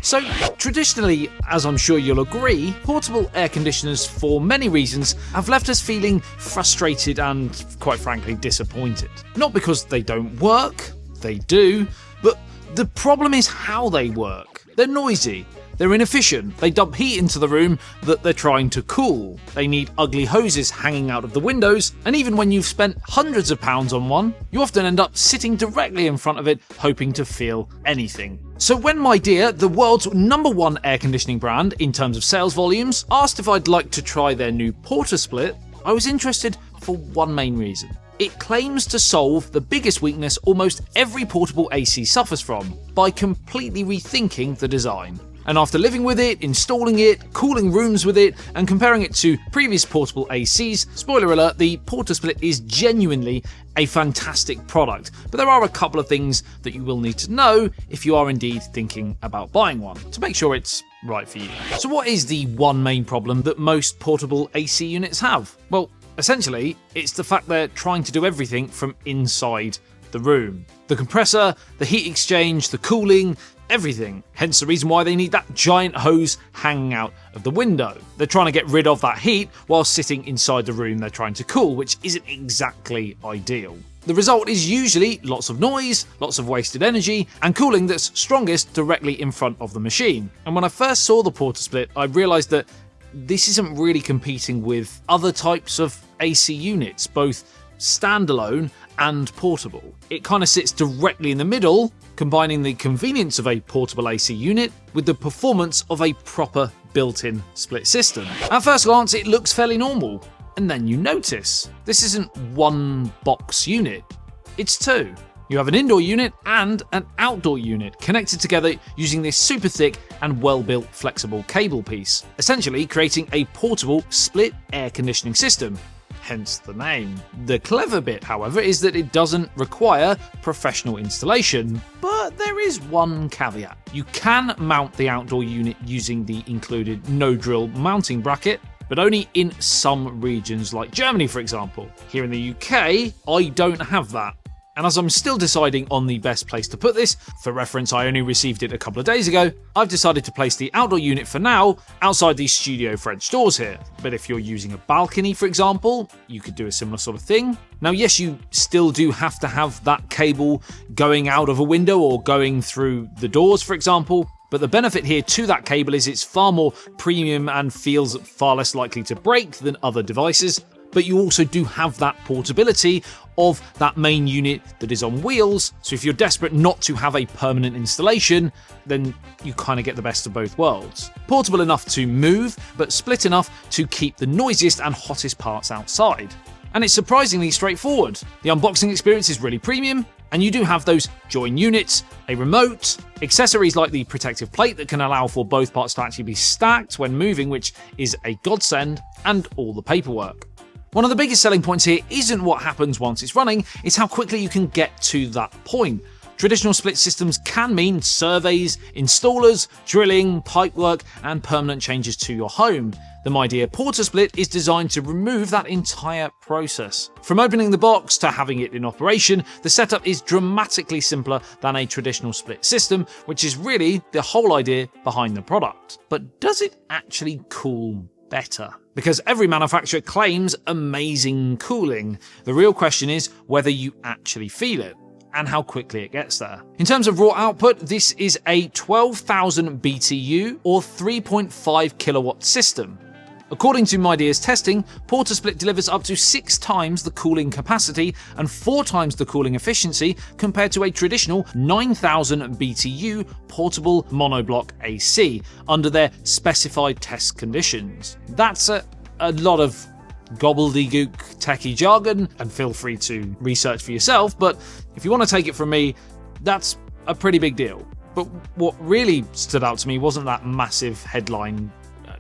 So traditionally, as I'm sure you'll agree, portable air conditioners for many reasons have left us feeling frustrated and, quite frankly, disappointed. Not because they don't work, they do, but the problem is how they work. They're noisy. They're inefficient. They dump heat into the room that they're trying to cool. They need ugly hoses hanging out of the windows, and even when you've spent hundreds of pounds on one, you often end up sitting directly in front of it hoping to feel anything. So when Midea, the world's #1 air conditioning brand in terms of sales volumes, asked if I'd like to try their new PortaSplit, I was interested for one main reason. It claims to solve the biggest weakness almost every portable AC suffers from, by completely rethinking the design. And after living with it, installing it, cooling rooms with it, and comparing it to previous portable ACs, spoiler alert, the PortaSplit is genuinely a fantastic product. But there are a couple of things that you will need to know if you are indeed thinking about buying one, to make sure it's right for you. So what is the one main problem that most portable AC units have? Well, essentially, it's the fact they're trying to do everything from inside the room. The compressor, the heat exchange, the cooling, everything. Hence the reason why they need that giant hose hanging out of the window. They're trying to get rid of that heat while sitting inside the room they're trying to cool, which isn't exactly ideal. The result is usually lots of noise, lots of wasted energy, and cooling that's strongest directly in front of the machine. And when I first saw the PortaSplit, I realised that this isn't really competing with other types of AC units, both standalone and portable. It kind of sits directly in the middle, combining the convenience of a portable AC unit with the performance of a proper built-in split system. At first glance, it looks fairly normal, and then you notice this isn't one box unit, it's two. You have an indoor unit and an outdoor unit connected together using this super thick and well-built flexible cable piece, essentially creating a portable split air conditioning system. Hence the name. The clever bit, however, is that it doesn't require professional installation, but there is one caveat. You can mount the outdoor unit using the included no-drill mounting bracket, but only in some regions like Germany, for example. Here in the UK, I don't have that. And as I'm still deciding on the best place to put this, for reference I only received it a couple of days ago, I've decided to place the outdoor unit for now outside these studio French doors here. But if you're using a balcony, for example, you could do a similar sort of thing. Now yes, you still do have to have that cable going out of a window or going through the doors, for example. But the benefit here to that cable is it's far more premium and feels far less likely to break than other devices. But you also do have that portability of that main unit that is on wheels, so if you're desperate not to have a permanent installation, then you kind of get the best of both worlds. Portable enough to move, but split enough to keep the noisiest and hottest parts outside. And it's surprisingly straightforward. The unboxing experience is really premium, and you do have those join units, a remote, accessories like the protective plate that can allow for both parts to actually be stacked when moving, which is a godsend, and all the paperwork. One of the biggest selling points here isn't what happens once it's running, it's how quickly you can get to that point. Traditional split systems can mean surveys, installers, drilling, pipework, and permanent changes to your home. The Midea PortaSplit is designed to remove that entire process. From opening the box to having it in operation, the setup is dramatically simpler than a traditional split system, which is really the whole idea behind the product. But does it actually cool better? Because every manufacturer claims amazing cooling. The real question is whether you actually feel it and how quickly it gets there. In terms of raw output, this is a 12,000 BTU or 3.5 kilowatt system. According to Midea's testing, PortaSplit delivers up to 6 times the cooling capacity and 4 times the cooling efficiency compared to a traditional 9,000 BTU portable monoblock AC under their specified test conditions. That's a lot of gobbledygook techie jargon, and feel free to research for yourself, but if you want to take it from me, that's a pretty big deal. But what really stood out to me wasn't that massive headline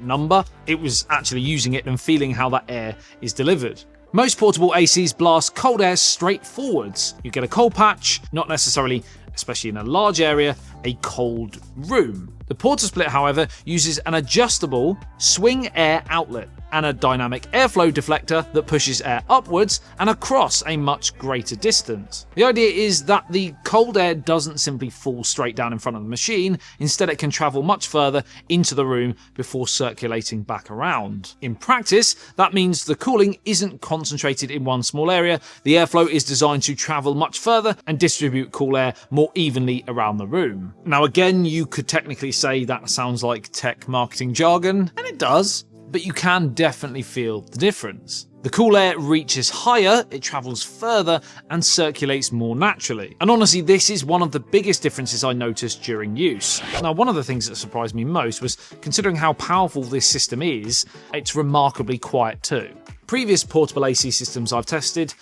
number, it was actually using it and feeling how that air is delivered. Most portable ACs blast cold air straight forwards. You get a cold patch, not necessarily, especially in a large area, a cold room. The PortaSplit, however, uses an adjustable swing air outlet and a dynamic airflow deflector that pushes air upwards and across a much greater distance. The idea is that the cold air doesn't simply fall straight down in front of the machine, instead it can travel much further into the room before circulating back around. In practice, that means the cooling isn't concentrated in one small area. The airflow is designed to travel much further and distribute cool air more evenly around the room. Now again, you could technically say that sounds like tech marketing jargon, and it does, but you can definitely feel the difference. The cool air reaches higher, it travels further, and circulates more naturally. And honestly, this is one of the biggest differences I noticed during use. Now, one of the things that surprised me most was, considering how powerful this system is, it's remarkably quiet too. Previous portable AC systems I've tested,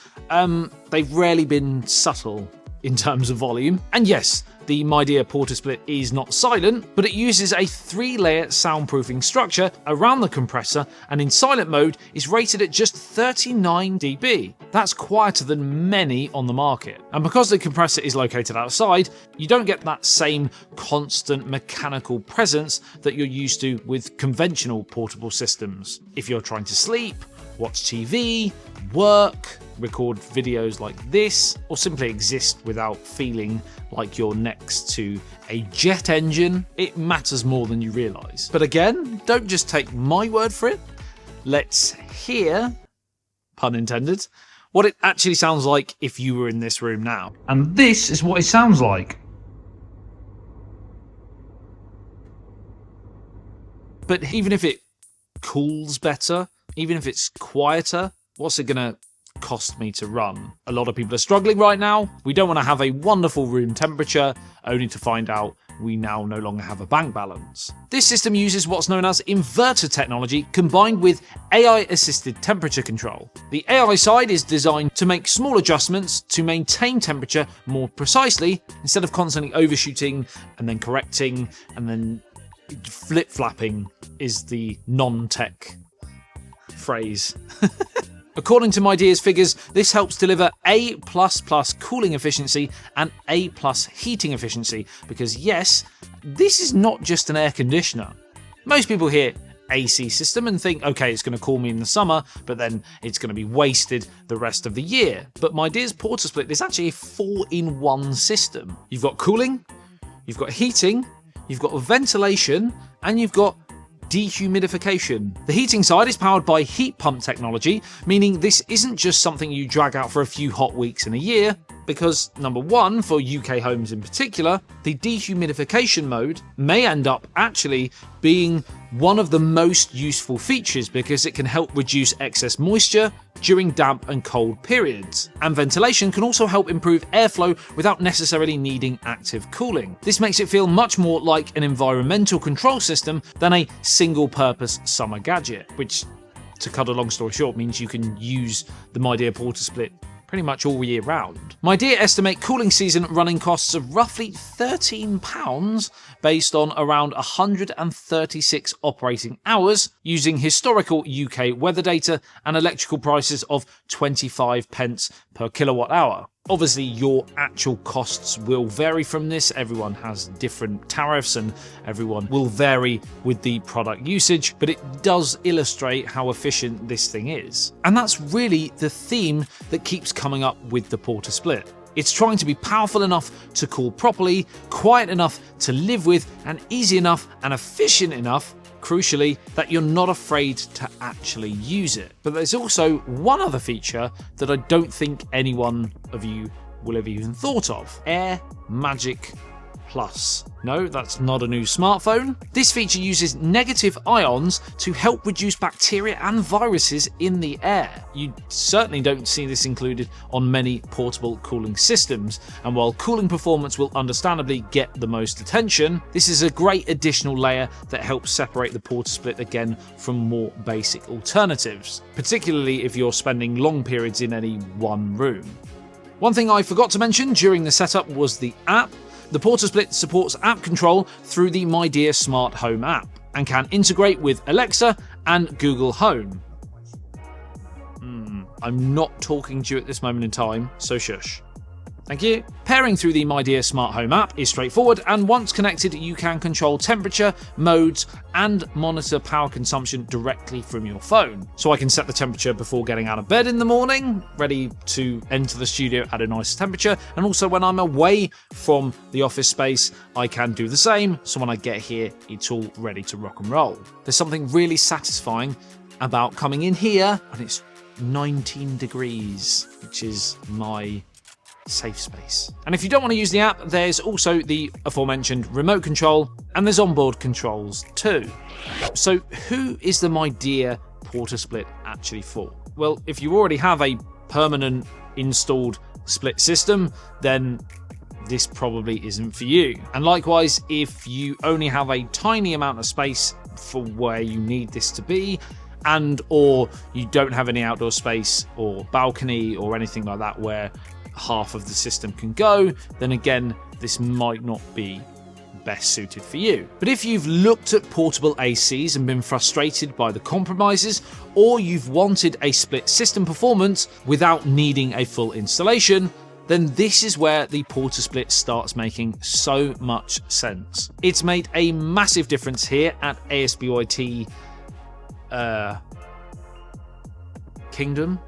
they've rarely been subtle in terms of volume. And yes, the Midea PortaSplit is not silent, but it uses a 3-layer soundproofing structure around the compressor, and in silent mode is rated at just 39 dB. That's quieter than many on the market. And because the compressor is located outside, you don't get that same constant mechanical presence that you're used to with conventional portable systems. If you're trying to sleep, watch TV, work, record videos like this, or simply exist without feeling like you're next to a jet engine, it matters more than you realise. But again, don't just take my word for it. Let's hear, pun intended, what it actually sounds like if you were in this room now. And this is what it sounds like. But even if it cools better, even if it's quieter, what's it gonna cost me to run? A lot of people are struggling right now. We don't want to have a wonderful room temperature, only to find out we now no longer have a bank balance. This system uses what's known as inverter technology combined with AI-assisted temperature control. The AI side is designed to make small adjustments to maintain temperature more precisely, instead of constantly overshooting and then correcting and then flip-flapping is the non-tech phrase. According to Midea's figures, this helps deliver A++ cooling efficiency and A+ heating efficiency, because yes, this is not just an air conditioner. Most people hear AC system and think, okay, it's going to cool me in the summer, but then it's going to be wasted the rest of the year. But Midea's PortaSplit is actually a 4-in-1 system. You've got cooling, you've got heating, you've got ventilation, and you've got dehumidification. The heating side is powered by heat pump technology, meaning this isn't just something you drag out for a few hot weeks in a year, because number one, for UK homes in particular, the dehumidification mode may end up actually being one of the most useful features, because it can help reduce excess moisture during damp and cold periods. And ventilation can also help improve airflow without necessarily needing active cooling. This makes it feel much more like an environmental control system than a single-purpose summer gadget, which, to cut a long story short, means you can use the Midea PortaSplit pretty much all year round. Midea estimate cooling season running costs of roughly £13 based on around 136 operating hours, using historical UK weather data and electrical prices of 25 pence per kilowatt hour. Obviously, your actual costs will vary from this. Everyone has different tariffs and everyone will vary with the product usage, but it does illustrate how efficient this thing is. And that's really the theme that keeps coming up with the PortaSplit. It's trying to be powerful enough to cool properly, quiet enough to live with, and easy enough and efficient enough, crucially, that you're not afraid to actually use it. But there's also one other feature that I don't think anyone of you will have even thought of: Air Magic Plus. No, that's not a new smartphone. This feature uses negative ions to help reduce bacteria and viruses in the air. You certainly don't see this included on many portable cooling systems, and while cooling performance will understandably get the most attention, this is a great additional layer that helps separate the PortaSplit again from more basic alternatives, particularly if you're spending long periods in any one room. One thing I forgot to mention during the setup was the app. The PortaSplit supports app control through the Midea Smart Home app and can integrate with Alexa and Google Home. I'm not talking to you at this moment in time, so shush. Thank you. Pairing through the Midea Smart Home app is straightforward, and once connected, you can control temperature, modes, and monitor power consumption directly from your phone. So I can set the temperature before getting out of bed in the morning, ready to enter the studio at a nice temperature, and also when I'm away from the office space, I can do the same, so when I get here, it's all ready to rock and roll. There's something really satisfying about coming in here, and it's 19 degrees, which is my safe space. And if you don't want to use the app, there's also the aforementioned remote control, and there's onboard controls too. So who is the Midea PortaSplit actually for? Well, if you already have a permanent installed split system, then this probably isn't for you. And likewise, if you only have a tiny amount of space for where you need this to be, and or you don't have any outdoor space or balcony or anything like that where half of the system can go, then again, this might not be best suited for you. But if you've looked at portable ACs and been frustrated by the compromises, or you've wanted a split system performance without needing a full installation, then this is where the PortaSplit starts making so much sense. It's made a massive difference here at ASBYT Kingdom.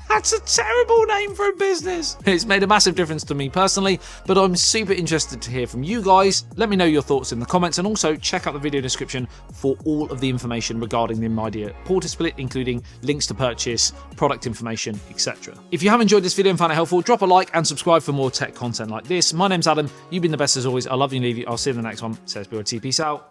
That's a terrible name for a business. It's made a massive difference to me personally, but I'm super interested to hear from you guys. Let me know your thoughts in the comments, and also check out the video description for all of the information regarding the Midea PortaSplit, including links to purchase, product information, etc. If you have enjoyed this video and found it helpful, drop a like and subscribe for more tech content like this. My name's Adam. You've been the best as always. I love you and leave you. I'll see you in the next one. Says BYT. Peace out.